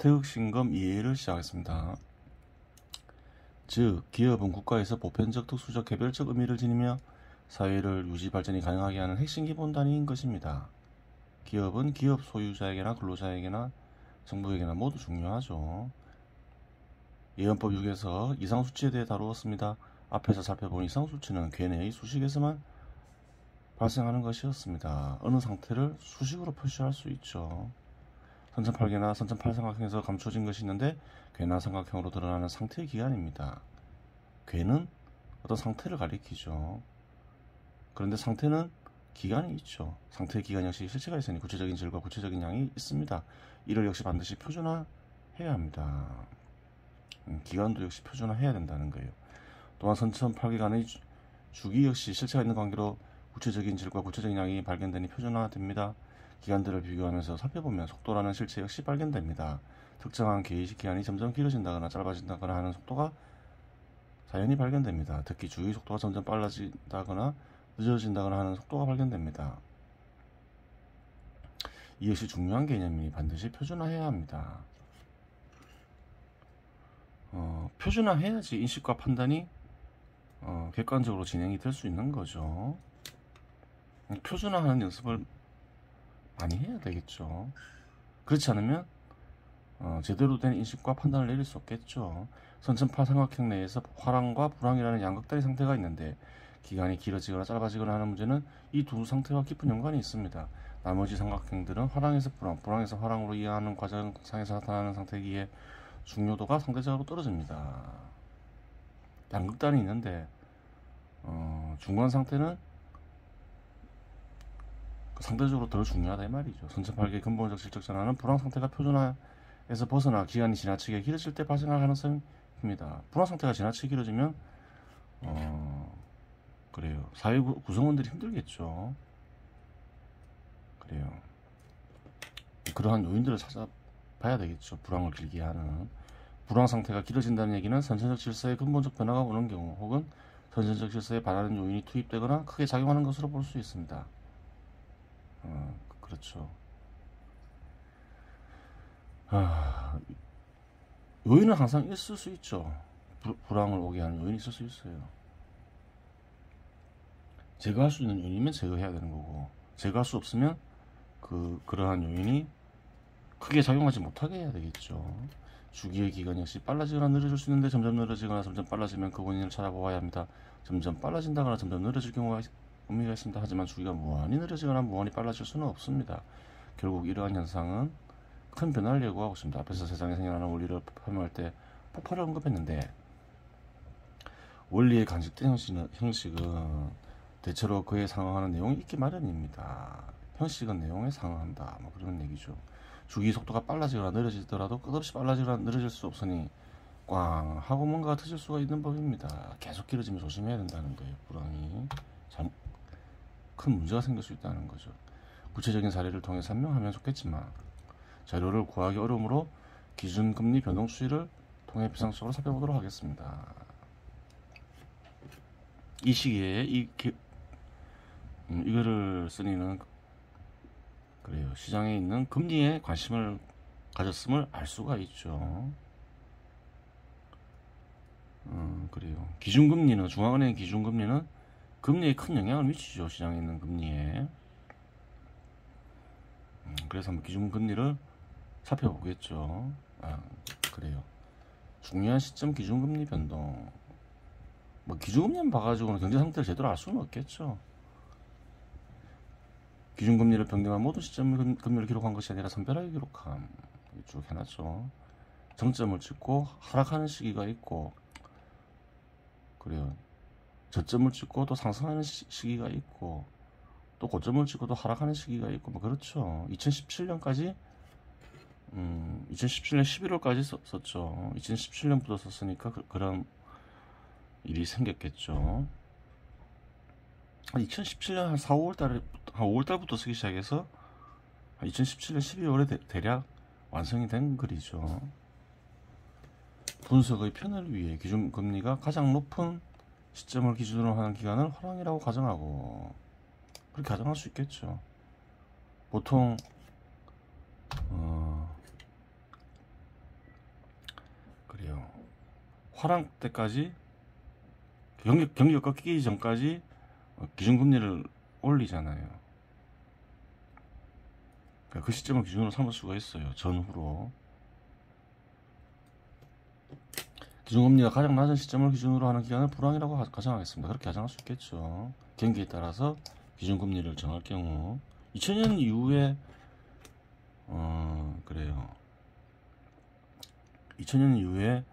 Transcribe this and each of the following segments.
태극신검 이해를 시작하겠습니다. 즉, 기업은 국가에서 보편적, 특수적, 개별적 의미를 지니며 사회를 유지 발전이 가능하게 하는 핵심 기본 단위인 것입니다. 기업은 기업 소유자에게나 근로자에게나 정부에게나 모두 중요하죠. 예언법 6에서 이상수치에 대해 다루었습니다. 앞에서 살펴본 이상수치는 괴내의 수식에서만 발생하는 것이었습니다. 어느 상태를 수식으로 표시할 수 있죠. 선천팔계나 선천팔삼각형에서 감춰진 것이 있는데 괴나 삼각형으로 드러나는 상태의 기간입니다. 괴는 어떤 상태를 가리키죠. 그런데 상태는 기간이 있죠. 상태의 기간 역시 실체가 있으니 구체적인 질과 구체적인 양이 있습니다. 이를 역시 반드시 표준화해야 합니다. 기간도 역시 표준화해야 된다는 거예요. 또한 선천팔계간의 주기 역시 실체가 있는 관계로 구체적인 질과 구체적인 양이 발견되니 표준화됩니다. 기간들을 비교하면서 살펴보면 속도라는 실체 역시 발견됩니다. 특정한 개의식 기간이 점점 길어진다거나 짧아진다거나 하는 속도가 자연히 발견됩니다. 특히 주기 속도가 점점 빨라진다거나 늦어진다거나 하는 속도가 발견됩니다. 이것이 중요한 개념이니 반드시 표준화해야 합니다. 표준화해야지 인식과 판단이 객관적으로 진행이 될 수 있는 거죠. 표준화하는 연습을 많이 해야 되겠죠. 그렇지 않으면 제대로 된 인식과 판단을 내릴 수 없겠죠. 선천팔삼각형 내에서 화랑과 불황이라는 양극단의 상태가 있는데 기간이 길어지거나 짧아지거나 하는 문제는 이 두 상태와 깊은 연관이 있습니다. 나머지 삼각형들은 화랑에서 불황, 불황에서 화랑으로 이해하는 과정상에서 나타나는 상태이기에 중요도가 상대적으로 떨어집니다. 양극단이 있는데 중간 상태는 상대적으로 덜 중요하다 이 말이죠. 선천팔계의 근본적 질적 전환은 불황 상태가 표준화에서 벗어나 기간이 지나치게 길어질 때 발생할 가능성입니다. 불황 상태가 지나치게 길어지면 그래요. 사회 구성원들이 힘들겠죠. 그래요. 그러한 요인들을 찾아봐야 되겠죠. 불황을 길게 하는. 불황 상태가 길어진다는 얘기는 선천적 질서의 근본적 변화가 오는 경우 혹은 선천적 질서에 반하는 요인이 투입되거나 크게 작용하는 것으로 볼 수 있습니다. 그렇죠. 요인은 항상 있을 수 있죠. 불황을 오게 하는 요인이 있을 수 있어요. 제거할 수 있는 요인이면 제거해야 되는 거고, 제거할 수 없으면 그러한 요인이 크게 작용하지 못하게 해야 되겠죠. 주기의 기간 역시 빨라지거나 느려질 수 있는데 점점 느려지거나 점점 빨라지면 그 원인을 찾아보아야 합니다. 점점 빨라진다거나 점점 느려질 경우가 의미가 있습니다. 하지만 주기가 무한히 느려지거나 무한히 빨라질 수는 없습니다. 결국 이러한 현상은 큰 변화를 예고하고 있습니다. 앞에서 세상에 생겨나는 원리를 설명할 때 폭발을 언급했는데, 원리의 간직된 형식은 대체로 그에 상응하는 내용이 있기 마련입니다. 형식은 내용에 상응한다, 뭐 그런 얘기죠. 주기 속도가 빨라지거나 느려지더라도 끝없이 빨라지거나 느려질 수 없으니 꽝 하고 뭔가가 터질 수가 있는 법입니다. 계속 길어지면 조심해야 된다는 거예요. 불황이 큰 문제가 생길 수 있다는 거죠. 구체적인 사례를 통해 설명하면 좋겠지만 자료를 구하기 어려우므로 기준금리 변동 추이를 통해 비상적으로 살펴보도록 하겠습니다. 이 시기에 이거를 쓰니는 그래요. 시장에 있는 금리에 관심을 가졌음을 알 수가 있죠. 그래요. 기준금리는, 중앙은행 기준금리는 금리에 큰 영향을 미치죠. 시장에 있는 금리에. 그래서 한번 기준금리를 살펴보겠죠. 그래요. 중요한 시점 기준금리 변동. 뭐 기준금리만 봐가지고는 경제 상태를 제대로 알 수는 없겠죠. 기준금리를 변경한 모든 시점 금리를 기록한 것이 아니라 선별하게 기록함. 쭉 해놨죠. 정점을 찍고 하락하는 시기가 있고, 그래요. 저점을 찍고 또 상승하는 시기가 있고, 또 고점을 찍고 또 하락하는 시기가 있고, 뭐 그렇죠. 2017년까지 2017년 11월까지 썼죠. 2017년부터 썼으니까 그런 일이 생겼겠죠. 2017년 한 4, 5월달부터 쓰기 시작해서 2017년 12월에 대략 완성이 된 글이죠. 분석의 편을 위해 기준금리가 가장 높은 시점을 기준으로 하는 기간을 화랑이라고 가정하고, 그렇게 가정할 수 있겠죠. 보통 그래요. 화랑 때까지 경기가 꺾이기 전까지 기준금리를 올리잖아요. 그 시점을 기준으로 삼을 수가 있어요. 전후로. 기준금리가 가장 낮은 시점을 기준으로 하는 기간을 불황이라고 가정하겠습니다. 그렇게 가정할 수 있겠죠. 경기에 따라서 기준금리를 정할 경우 2000년 이후에 그래요. 2000년 이후에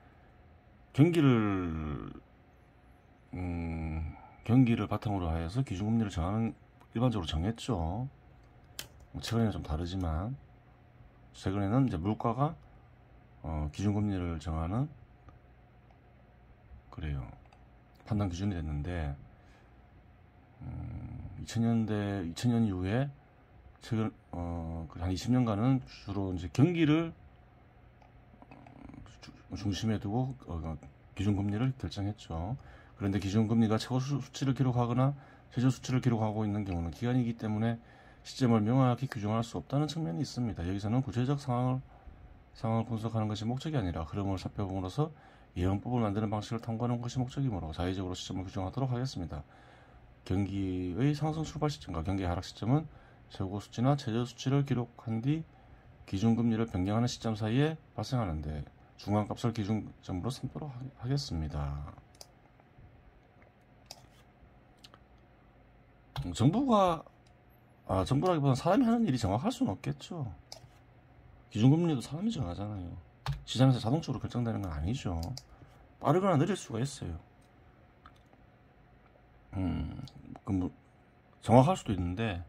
경기를 바탕으로 하여서 기준금리를 정하는 일반적으로 정했죠. 최근에는 좀 다르지만 최근에는 이제 물가가 기준금리를 정하는 그래요. 판단 기준이 됐는데 2000년 이후에 최근 한 20년간은 주로 이제 경기를 중심에 두고 기준금리를 결정했죠. 그런데 기준금리가 최고 수치를 기록하거나 최저 수치를 기록하고 있는 경우는 기간이기 때문에 시점을 명확히 규정할 수 없다는 측면이 있습니다. 여기서는 구체적 상황을 분석하는 것이 목적이 아니라 흐름을 살펴봄으로써 예언법을 만드는 방식을 탐구하는 것이 목적이므로 자의적으로 시점을 규정하도록 하겠습니다. 경기의 상승 출발 시점과 경기의 하락 시점은 최고 수치나 최저 수치를 기록한 뒤 기준금리를 변경하는 시점 사이에 발생하는데 중간값을 기준점으로 삼도록 하겠습니다. 정부라기보다는 사람이 하는 일이 정확할 수는 없겠죠. 기준금리도 사람이 정하잖아요. 시장에서 자동적으로 결정되는 건 아니죠. 빠르거나 느릴 수가 있어요. 정확할 수도 있는데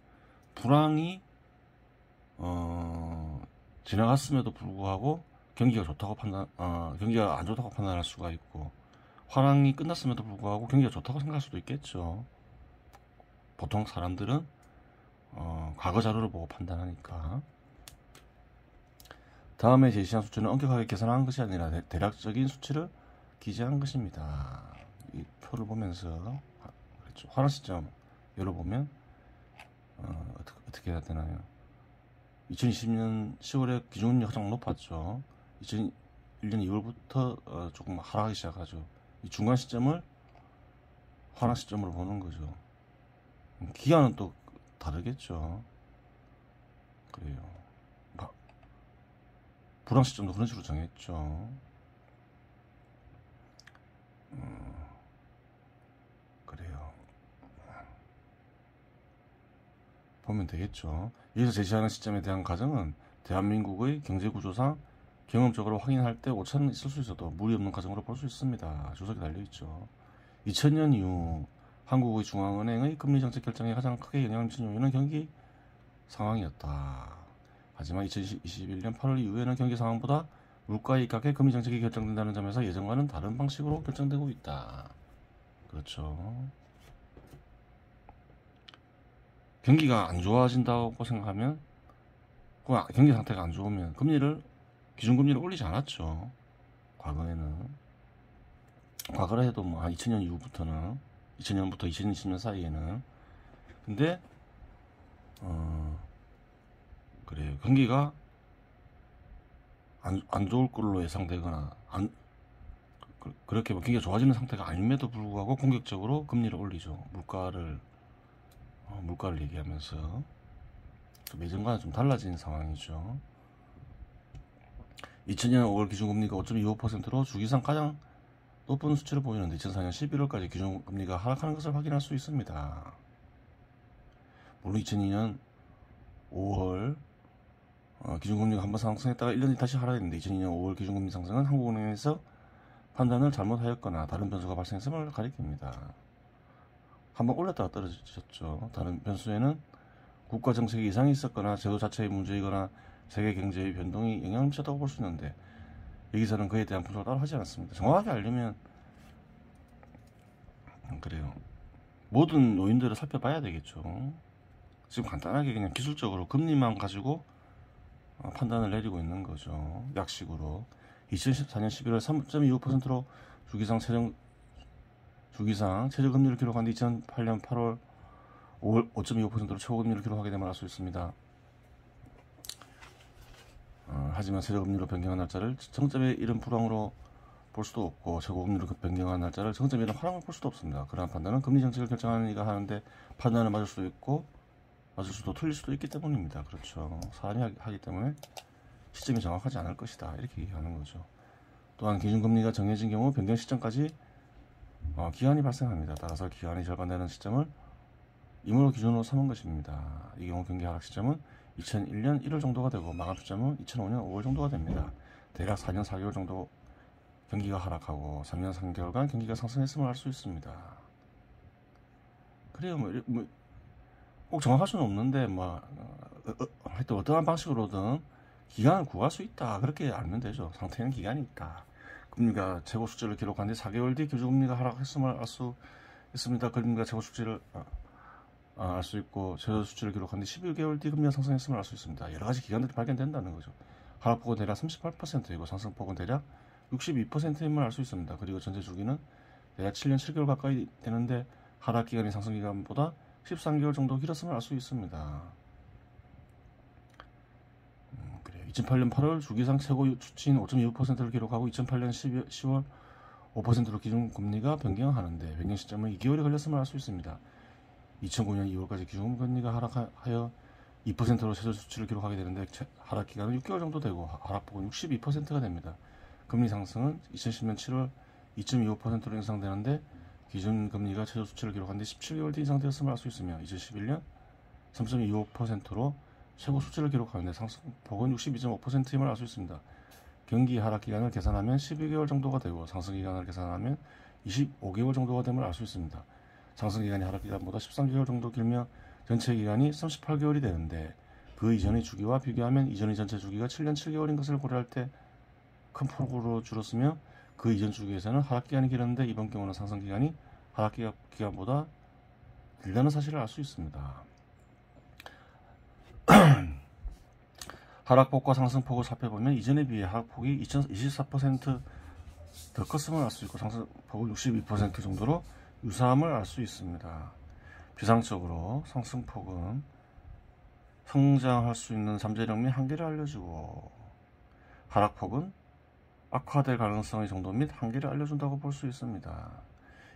불황이 지나갔음에도 불구하고 경기가 안 좋다고 판단할 수가 있고 화랑이 끝났음에도 불구하고 경기가 좋다고 생각할 수도 있겠죠. 보통 사람들은 과거 자료를 보고 판단하니까. 다음에 제시한 수치는 엄격하게 계산한 것이 아니라 대략적인 수치를 기재한 것입니다. 이 표를 보면서 그렇죠. 화랑 시점 열어보면 어떻게 해야 되나요? 2020년 10월에 기준금리가 가장 높았죠. 2001년 2월부터 조금 하락하기 시작하죠. 이 중간 시점을 하락 시점으로 보는 거죠. 기간은 또 다르겠죠. 그래요. 불황 시점도 그런 식으로 정했죠. 그래요. 보면 되겠죠. 여기서 제시하는 시점에 대한 가정은 대한민국의 경제구조상 경험적으로 확인할 때 오차는 있을 수 있어도 무리 없는 가정으로 볼 수 있습니다. 주석에 달려있죠. 2000년 이후 한국의 중앙은행의 금리정책 결정에 가장 크게 영향을 미친 요인은 경기 상황이었다. 하지만 2021년 8월 이후에는 경기 상황보다 물가에 입각해 금리정책이 결정된다는 점에서 예전과는 다른 방식으로 결정되고 있다. 그렇죠. 경기가 안 좋아진다고 생각하면 경기 상태가 안 좋으면 기준금리를 올리지 않았죠. 과거에는. 과거라 해도 뭐 한 2000년 이후부터는 2000년부터 2020년 사이에는. 근데 그래요. 경기가 안 좋을 걸로 예상되거나 그렇게 경기가 좋아지는 상태가 아님에도 불구하고 공격적으로 금리를 올리죠. 물가를 얘기하면서 좀 예전과는 좀 달라진 상황이죠. 2000년 5월 기준금리가 5.25%로 주기상 가장 높은 수치를 보이는데 2004년 11월까지 기준금리가 하락하는 것을 확인할 수 있습니다. 물론 2002년 5월 기준금리가 한번 상승했다가 1년 뒤 다시 하락했는데 2002년 5월 기준금리 상승은 한국은행에서 판단을 잘못하였거나 다른 변수가 발생했음을 가리킵니다. 한번 올렸다가 떨어졌죠. 다른 변수에는 국가 정책에 이상이 있었거나 제도 자체의 문제이거나 세계 경제의 변동이 영향을 미쳤다고 볼 수 있는데 여기서는 그에 대한 분석을 따로 하지 않습니다. 정확하게 알려면 그래요. 모든 요인들을 살펴봐야 되겠죠. 지금 간단하게 그냥 기술적으로 금리만 가지고 판단을 내리고 있는 거죠. 약식으로 2014년 11월 3.25%로 주기상 최저 금리를 기록한 뒤 2008년 8월 5.25%로 최고 금리를 기록하게 됨을 알 수 있습니다. 하지만 최저 금리로 변경한 날짜를 정점에 이른 불황으로 볼 수도 없고 최고금리로 변경한 날짜를 정점이라고 하는 걸 볼 수도 없습니다. 그러한 판단은 금리 정책을 결정하는 이가 하는데 판단을 맞을 수도 있고 맞을 수도 틀릴 수도 있기 때문입니다. 그렇죠. 사람이 하기 때문에 시점이 정확하지 않을 것이다 이렇게 얘기하는 거죠. 또한 기준금리가 정해진 경우 변경 시점까지 기한이 발생합니다. 따라서 기한이 절반되는 시점을 임으로 기준으로 삼은 것입니다. 이 경우 경기 하락 시점은 2001년 1월 정도가 되고 마감 시점은 2005년 5월 정도가 됩니다. 대략 4년 4개월 정도 경기가 하락하고 3년 3개월간 경기가 상승했음을 알 수 있습니다. 그래요. 꼭 정확할 수는 없는데 하여튼 어떠한 방식으로든 기간을 구할 수 있다 그렇게 알면 되죠. 상태는 기간이 있다. 금리가 최고 수치를 기록한 뒤 4개월 뒤 기준금리가 하락했음을 알 수 있습니다. 금리가 최고 수치를 알 수 있고 최저 수치를 기록한 뒤 11개월 뒤 금리가 상승했음을 알 수 있습니다. 여러 가지 기간들이 발견된다는 거죠. 하락폭은 대략 38%이고 상승폭은 대략 62%임을 알 수 있습니다. 그리고 전체 주기는 대략 7년 7개월 가까이 되는데 하락 기간이 상승 기간보다 13개월 정도 길었음을 알 수 있습니다. 그래요. 2008년 8월 주기상 최고 수치인 5.25%를 기록하고 2008년 10월 5%로 기준금리가 변경하는데 변경 시점은 2개월이 걸렸음을 알 수 있습니다. 2009년 2월까지 기준금리가 하락하여 2%로 최저 수치를 기록하게 되는데 하락 기간은 6개월 정도 되고 하락폭은 62%가 됩니다. 금리 상승은 2010년 7월 2.25%로 인상되는데 기준금리가 최저 수치를 기록한 뒤 17개월 뒤 인상되었음을 알 수 있으며 2011년 3.25%로 최고 수치를 기록하는데 상승폭은 62.5%임을 알 수 있습니다. 경기 하락 기간을 계산하면 12개월 정도가 되고 상승 기간을 계산하면 25개월 정도가 됨을 알 수 있습니다. 상승 기간이 하락 기간보다 13개월 정도 길며 전체 기간이 38개월이 되는데 그 이전의 주기와 비교하면 이전의 전체 주기가 7년 7개월인 것을 고려할 때 큰 폭으로 줄었으며 그 이전 주기에서는 하락 기간이 길었는데 이번 경우는 상승 기간이 하락 기간보다 길다는 사실을 알 수 있습니다. 하락폭과 상승폭을 살펴보면 이전에 비해 하락폭이 24% 더 컸음을 알 수 있고 상승폭은 62% 정도로 유사함을 알 수 있습니다. 비상적으로 상승폭은 성장할 수 있는 잠재력 및 한계를 알려주고 하락폭은 악화될 가능성의 정도 및 한계를 알려준다고 볼 수 있습니다.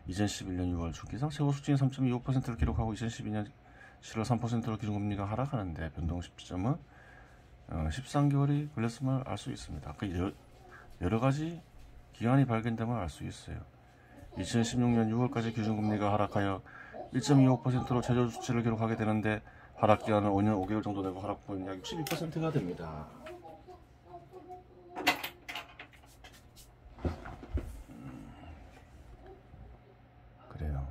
2011년 6월 주기상 최고 수치인 3.25%를 기록하고 2012년 7월 3%로 기준금리가 하락하는데 변동 시점은 13개월이 걸렸음을 알 수 있습니다. 여러 가지 기간이 발견됨을 알 수 있어요. 2016년 6월까지 기준금리가 하락하여 1.25%로 최저 수치를 기록하게 되는데 하락 기간은 5년 5개월 정도 되고 하락폭은 약 62%가 됩니다. 그래요.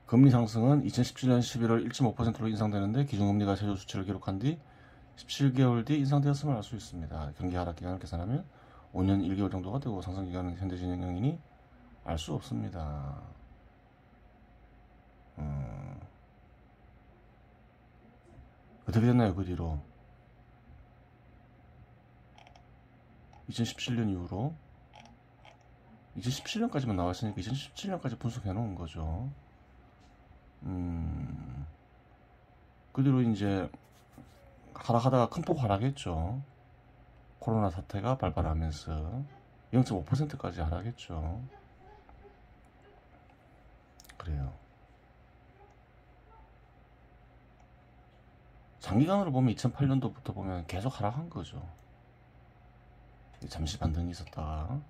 금리 상승은 2017년 11월 1.5%로 인상되는데 기준금리가 최저 수치를 기록한 뒤 17개월 뒤 인상되었음을 알 수 있습니다. 경기 하락 기간을 계산하면 5년 1개월 정도가 되고 상승 기간은 현재 진행형이니 알 수 없습니다. 어떻게 됐나요? 그 뒤로 2017년 이후로 2017년까지만 나왔으니까 2017년까지 분석해 놓은 거죠. 그 뒤로 이제 하락하다가 큰 폭 하락했죠. 코로나 사태가 발발하면서 0.5%까지 하락했죠. 그래요. 장기간으로 보면 2008년도부터 보면 계속 하락한 거죠. 잠시 반등이 있었다가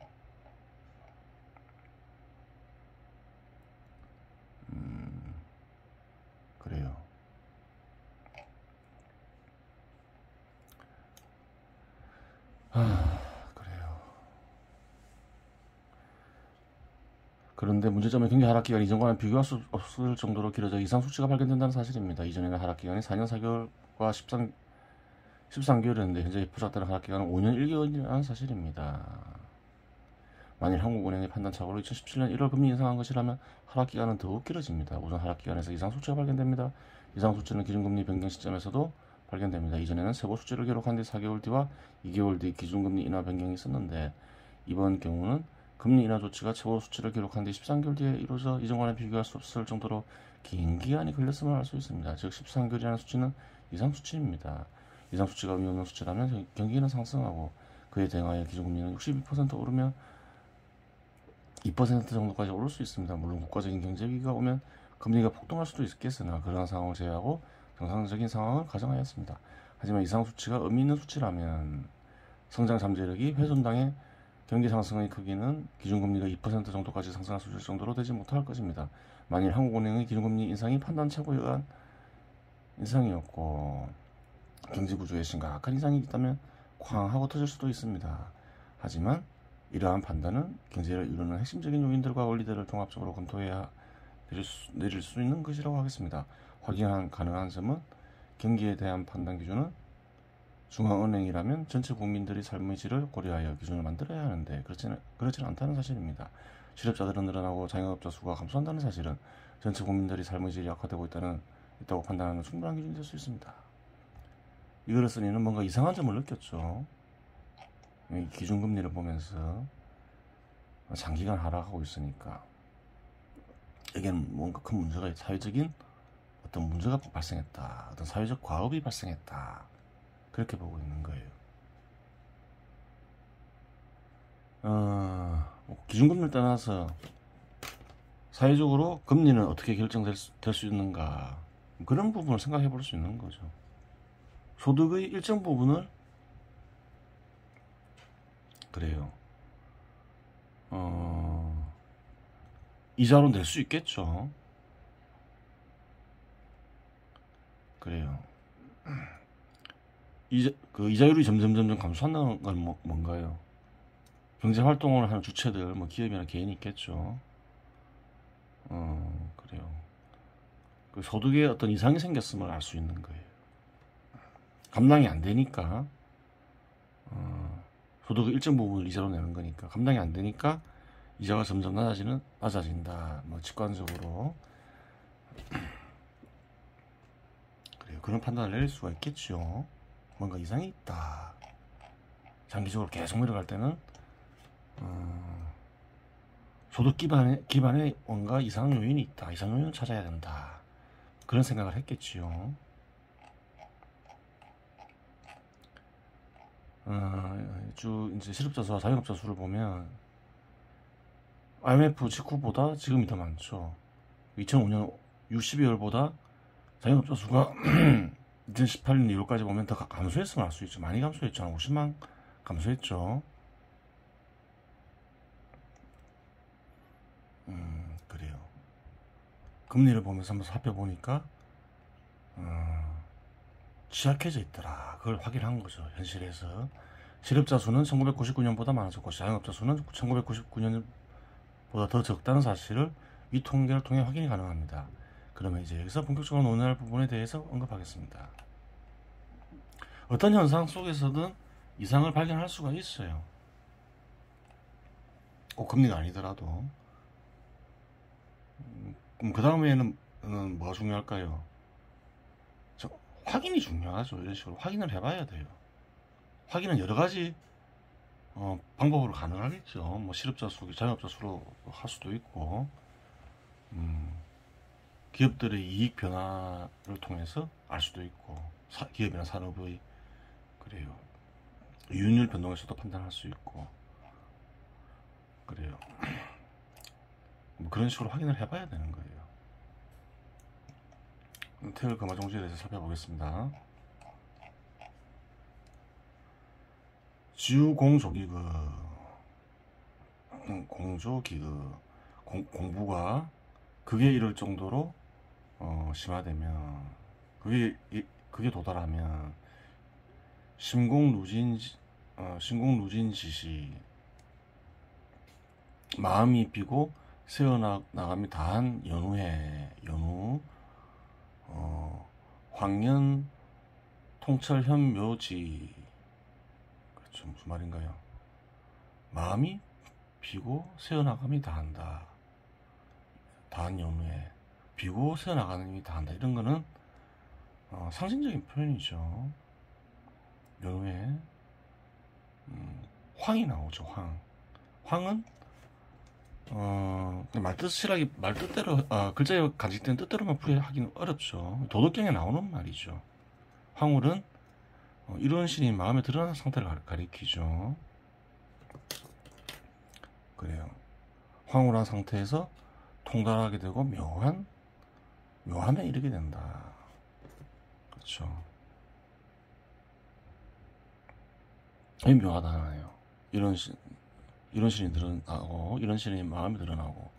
그래요. 그래요. 그런데 문제점은 경기 하락 기간이 이전과는 비교할 수 없을 정도로 길어져 이상 수치가 발견된다는 사실입니다. 이전에는 하락 기간이 4년 4개월과 13개월이었는데 현재 포착되는 하락 기간은 5년 1개월이라는 사실입니다. 만일 한국은행의 판단착오로 2017년 1월 금리 인상한 것이라면 하락 기간은 더욱 길어집니다. 우선 하락 기간에서 이상 수치가 발견됩니다. 이상 수치는 기준금리 변경 시점에서도 발견됩니다. 이전에는 세고 수치를 기록한 뒤 4개월 뒤와 2개월 뒤 기준금리 인하 변경이 있었는데 이번 경우는 금리 인하 조치가 최고 수치를 기록한 뒤 13개월 뒤에 이루어져 이전과는 비교할 수 없을 정도로 긴 기간이 걸렸음을 알 수 있습니다. 즉 13개월이라는 수치는 이상 수치입니다. 이상 수치가 의미 없는 수치라면 경기는 상승하고 그 그에 대응하여 기준금리는 62% 오르면 2% 정도까지 오를 수 있습니다. 물론 국가적인 경제위기가 오면 금리가 폭등할 수도 있겠으나 그러한 상황을 제외하고 정상적인 상황을 가정하였습니다. 하지만 이상 수치가 의미 있는 수치라면 성장 잠재력이 훼손당해 경기 상승의 크기는 기준금리가 2% 정도까지 상승할 수 있을 정도로 되지 못할 것입니다. 만일 한국은행의 기준금리 인상이 판단착오에 의한 인상이었고 경제구조에 심각한 이상이 있다면 쾅 하고 터질 수도 있습니다. 하지만 이러한 판단은 경제를 이루는 핵심적인 요인들과 원리들을 종합적으로 검토해야 내릴 수 있는 것이라고 하겠습니다. 확인 가능한 점은 경기에 대한 판단 기준은 중앙은행이라면 전체 국민들의 삶의 질을 고려하여 기준을 만들어야 하는데 그렇지는 않다는 사실입니다. 실업자들은 늘어나고 자영업자 수가 감소한다는 사실은 전체 국민들의 삶의 질이 악화되고 있다고 판단하는 충분한 기준이 될 수 있습니다. 이거를 쓰니는 뭔가 이상한 점을 느꼈죠. 기준금리를 보면서 장기간 하락하고 있으니까 여기는 뭔가 큰 문제가 사회적인 어떤 문제가 발생했다. 어떤 사회적 과업이 발생했다. 그렇게 보고 있는 거예요. 기준금리를 떠나서 사회적으로 금리는 어떻게 결정될 수 있는가 그런 부분을 생각해 볼 수 있는 거죠. 소득의 일정 부분을 그래요. 이자로 낼 수 있겠죠. 그래요. 이자율이 점점 감소한다는 건 뭔가요? 경제 활동을 하는 주체들, 기업이나 개인이 있겠죠. 그래요. 그 소득에 어떤 이상이 생겼음을 알 수 있는 거예요. 감당이 안 되니까, 소득의 일정 부분을 이자로 내는 거니까, 감당이 안 되니까, 이자가 점점 낮아진다. 직관적으로. 그래요. 그런 판단을 내릴 수가 있겠죠. 뭔가 이상이 있다. 장기적으로 계속 내려갈 때는 소득 기반에 뭔가 이상 요인이 있다. 이상 요인을 찾아야 된다. 그런 생각을 했겠지요. 쭉 이제 실업자 수와 자영업자 수를 보면 IMF 직후보다 지금이 더 많죠. 2005년 12월보다 자영업자 수가 2018년 2월까지 보면 더 감소했으면 알 수 있죠. 많이 감소했죠. 한 50만 감소했죠. 그래요. 금리를 보면서 한번 살펴보니까 취약해져 있더라. 그걸 확인한 거죠. 현실에서. 실업자 수는 1999년보다 많아졌고 자영업자 수는 1999년보다 더 적다는 사실을 이 통계를 통해 확인이 가능합니다. 그러면 이제 여기서 본격적으로 논의할 부분에 대해서 언급하겠습니다. 어떤 현상 속에서든 이상을 발견할 수가 있어요. 꼭 금리가 아니더라도. 그럼 그 다음에는 뭐가 중요할까요? 확인이 중요하죠. 이런 식으로 확인을 해봐야 돼요. 확인은 여러 가지 방법으로 가능하겠죠. 실업자 수, 자영업자 수로 할 수도 있고, 기업들의 이익 변화를 통해서 알 수도 있고, 기업이나 산업의 그래요. 이윤율 변동에서도 판단할 수 있고, 그래요. 그런 식으로 확인을 해봐야 되는 거예요. 태열 금화종지에 대해서 살펴보겠습니다. 지우공조기금, 공조기금, 공부가 극에 이를 정도로 심화되면, 그게 도달하면 심공루진 지시, 마음이 비고 새어나감이 다한 연후 황년 통철현묘지. 그렇죠. 무슨 말인가요? 마음이 비고 새어나감이 다한다. 다한 연후에 비고 새어나감이 다한다. 이런 거는 상징적인 표현이죠. 연후에 황이 나오죠. 황은 말뜻대로 글자에 간직된 뜻대로만 풀이하기는 어렵죠. 도덕경에 나오는 말이죠. 황홀은 이런 신이 마음에 드러난 상태를 가리키죠. 그래요. 황홀한 상태에서 통달하게 되고 묘함에 이르게 된다. 그렇죠. 이 묘하다나요. 이런 신이 드러나고, 이런 신이 마음이 드러나고,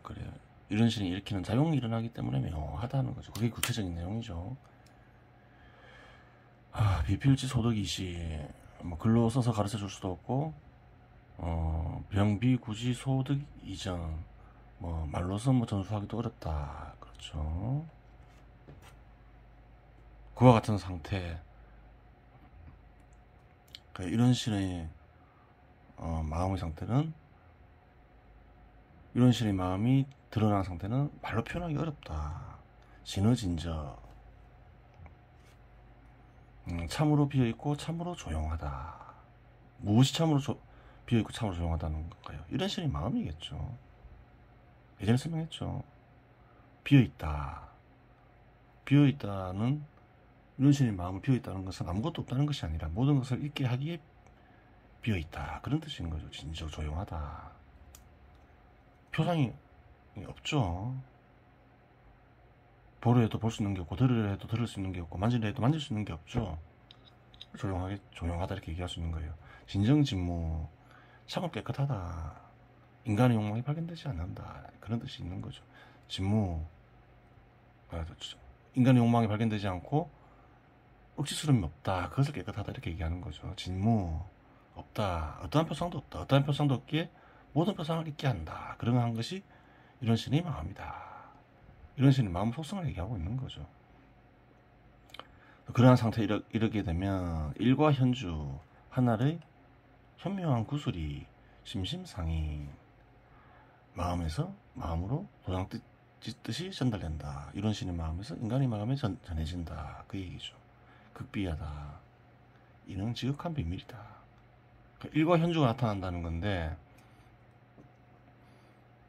그래요. 이런 신이 일으키는 작용이 일어나기 때문에 묘하다는 거죠. 그게 구체적인 내용이죠. 비필지 소득이시, 뭐 글로 써서 가르쳐 줄 수도 없고, 병비구지 소득 이전, 뭐 말로서 뭐 전수하기도 어렵다. 그렇죠. 그와 같은 상태, 이런 신의 마음의 상태는, 이런 신의 마음이 드러난 상태는 말로 표현하기 어렵다. 진어진저, 참으로 비어있고 참으로 조용하다. 무엇이 참으로 비어있고 참으로 조용하다는 건가요? 이런 신의 마음이겠죠. 예전에 설명했죠. 비어있다. 비어있다는, 이런 신의 마음을 비어있다는 것은 아무것도 없다는 것이 아니라 모든 것을 있게 하기에 비어있다. 그런 뜻인 거죠. 진저 조용하다. 표상이 없죠. 보려 해도 볼 수 있는 게 없고, 들으려 해도 들을 수 있는 게 없고, 만지려 해도 만질 수 있는 게 없죠. 조용하다 이렇게 얘기할 수 있는 거예요. 진정진무, 참을 깨끗하다. 인간의 욕망이 발견되지 않는다. 그런 뜻이 있는 거죠. 진무, 인간의 욕망이 발견되지 않고 억지스러움이 없다. 그것을 깨끗하다 이렇게 얘기하는 거죠. 진무, 없다. 어떠한 표상도 없다. 어떠한 표상도 없기에 모든 표상을 있게 한다. 그러한 것이 이런 신의 마음이다. 이런 신의 마음 속성을 얘기하고 있는 거죠. 그러한 상태에 이르게 되면 일과 현주 하나의 현묘한 구슬이 심심상인 마음에서 마음으로 도장 찢듯이 전달된다. 이런 신의 마음에서 인간의 마음에 전해진다. 그 얘기죠. 극비하다. 이는 지극한 비밀이다. 일과 현주가 나타난다는 건데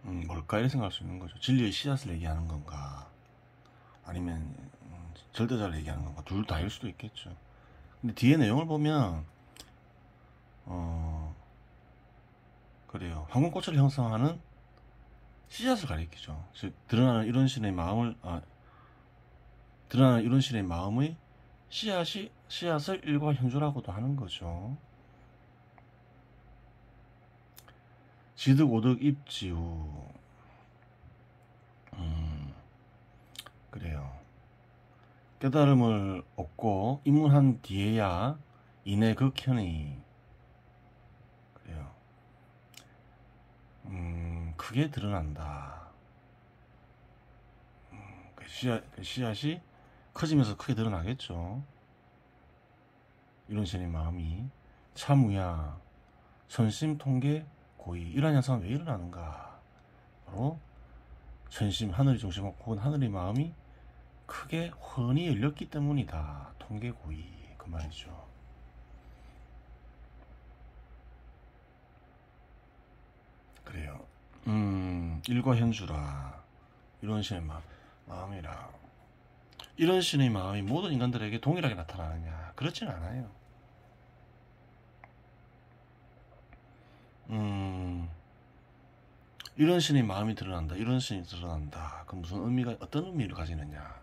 뭘까 이렇게 생각할 수 있는 거죠. 진리의 씨앗을 얘기하는 건가, 아니면 절대자를 얘기하는 건가, 둘 다일 수도 있겠죠. 근데 뒤에 내용을 보면 그래요. 황금꽃을 형성하는 씨앗을 가리키죠. 즉 드러나는 이런 신의 마음을 드러나는 이런 신의 마음의 씨앗을 일과 현주라고도 하는 거죠. 지득 오득 입지우, 그래요. 깨달음을 얻고 입문한 뒤에야 이내 극현이, 그래요. 크게 드러난다. 그 씨앗이 커지면서 크게 드러나겠죠. 이런 신의 마음이 참우야, 선심, 통계, 고의, 이러한 현상은 왜 일어나는가? 바로 선심, 하늘의 중심 혹은 하늘의 마음이 크게 훤히 열렸기 때문이다. 통계, 고의, 그 말이죠. 그래요. 일과 현주라. 이런 신의 마음이라. 이런 신의 마음이 모든 인간들에게 동일하게 나타나느냐? 그렇진 않아요. 이런 신의 마음이 드러난다. 이런 신이 드러난다. 그럼 무슨 의미가, 어떤 의미를 가지느냐?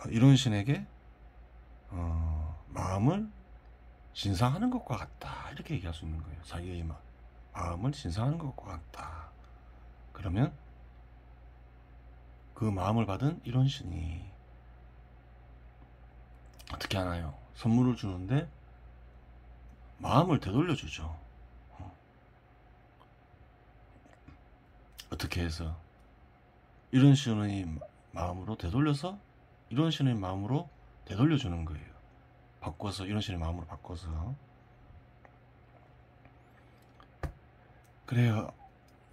이런 신에게 마음을 신상하는 것과 같다. 이렇게 얘기할 수 있는 거예요. 자기의 마음을 신상하는 것과 같다. 그러면 그 마음을 받은 이런 신이 어떻게 하나요? 선물을 주는데 마음을 되돌려주죠. 어떻게 해서? 이런 신의 마음으로 되돌려서 이런 신의 마음으로 되돌려주는 거예요. 바꿔서, 이런 신의 마음으로 바꿔서. 그래요.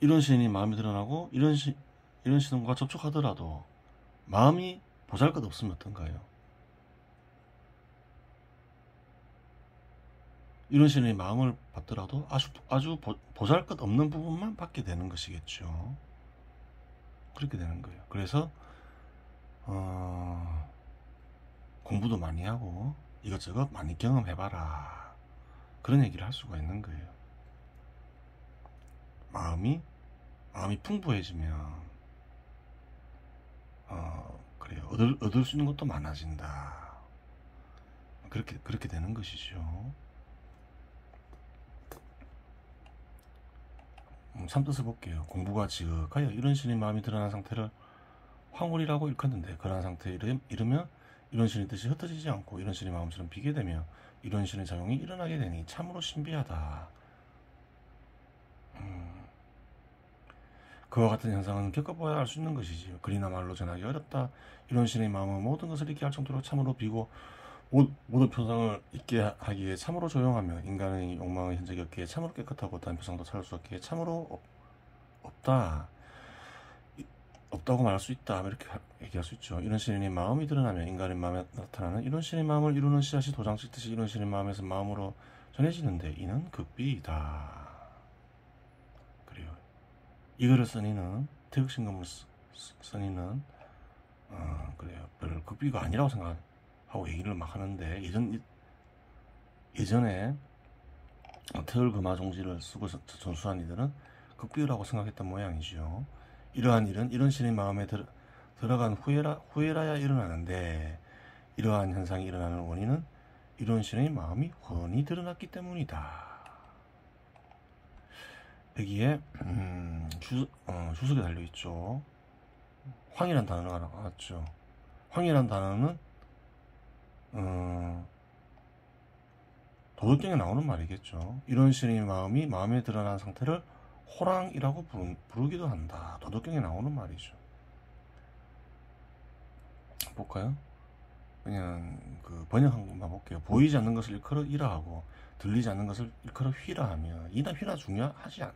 이런 신이 마음이 드러나고 이런 신과 접촉하더라도 마음이 보잘것없으면 어떤가요? 이런 신의 마음을 받더라도 아주 보잘것없는 부분만 받게 되는 것이겠죠. 그렇게 되는 거예요. 그래서 공부도 많이 하고 이것저것 많이 경험해봐라. 그런 얘기를 할 수가 있는 거예요. 마음이 풍부해지면 그래요. 얻을 수 있는 것도 많아진다. 그렇게 되는 것이죠. 3뜻을 볼게요. 공부가 지극하여 이런 신의 마음이 드러난 상태를 황홀이라고 일컫는데, 그러한 상태에 이르면 이런 신의 뜻이 흩어지지 않고 이런 신의 마음처럼 비게 되며 이런 신의 작용이 일어나게 되니 참으로 신비하다. 그와 같은 현상은 겪어봐야 알 수 있는 것이지요. 글이나 말로 전하기 어렵다. 이런 신의 마음은 모든 것을 잊게 할 정도로 참으로 비고 모든 표상을 잊게 하기에 참으로 조용하며 인간의 욕망의 흔적이 없기에 참으로 깨끗하고 다른 표상도 찾을 수 없기에 참으로 없다고 말할 수 있다. 이렇게 얘기할 수 있죠. 이런 신의 마음이 드러나면 인간의 마음에 나타나는 이런 신의 마음을 이루는 씨앗이 도장칠 듯이 이런 신의 마음에서 마음으로 전해지는데 이는 극비이다. 그래요. 이거를 써니는 태극신금을 써니는 그래요. 별 극비가 아니라고 생각하고 얘기를 막 하는데, 예전에 태을금화종지를 쓰고 전수한 이들은 극비라고 생각했던 모양이죠. 이러한 일은 이런 신의 마음에 들어간 후에라야 일어나는데, 이러한 현상이 일어나는 원인은 이런 신의 마음이 훤히 드러났기 때문이다. 여기에 주석에 달려있죠. 황이란 단어가 나왔죠. 황이란 단어는 도덕경에 나오는 말이겠죠. 이런 신의 마음이 마음에 드러난 상태를 호랑이라고 부르기도 한다. 도덕경에 나오는 말이죠. 볼까요? 그냥 그 번역한 것만 볼게요. 보이지 않는 것을 일컬어 이라하고 들리지 않는 것을 일컬어 휘라하며, 이나 휘나 중요하지 않.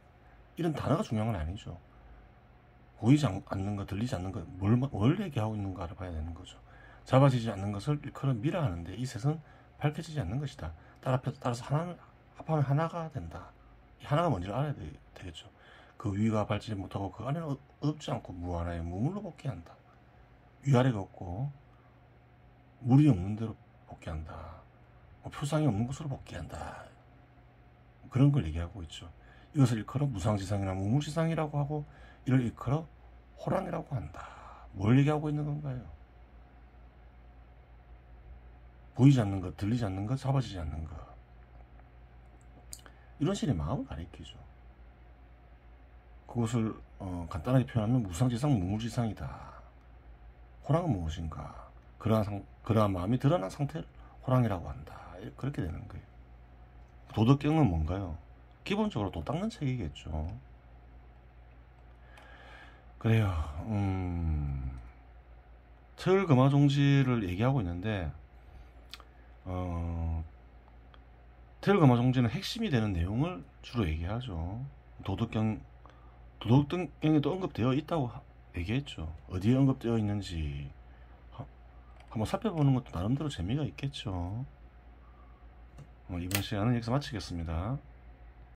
이런 단어가 중요한 건 아니죠. 보이지 않는 것, 들리지 않는 것, 뭘 얘기하고 있는가를 봐야 되는 거죠. 잡아지지 않는 것을 일컬어 미라 하는데 이 셋은 밝혀지지 않는 것이다. 따라서 합하면 하나가 된다. 이 하나가 뭔지를 알아야 되겠죠. 그 위가 밟지 못하고 그 안에는 없지 않고 무하나의 무물로 복귀한다. 위아래가 없고 물이 없는 대로 복귀한다. 표상이 없는 곳으로 복귀한다. 그런 걸 얘기하고 있죠. 이것을 일컬어 무상지상이나 무물지상이라고 하고, 이를 일컬어 호랑이라고 한다. 뭘 얘기하고 있는 건가요? 보이지 않는 것, 들리지 않는 것, 잡아지지 않는 것. 이런 신의 마음을 가리키죠. 그것을 간단하게 표현하면 무상지상, 무물지상이다. 호랑은 무엇인가? 그러한 마음이 드러난 상태를 호랑이라고 한다. 그렇게 되는 거예요. 도덕경은 뭔가요? 기본적으로 도 닦는 책이겠죠. 그래요. 태을금화종지를 얘기하고 있는데, 태을금화종지는 핵심이 되는 내용을 주로 얘기하죠. 도덕경에도 언급되어 있다고 얘기했죠. 어디에 언급되어 있는지 한번 살펴보는 것도 나름대로 재미가 있겠죠. 이번 시간은 여기서 마치겠습니다.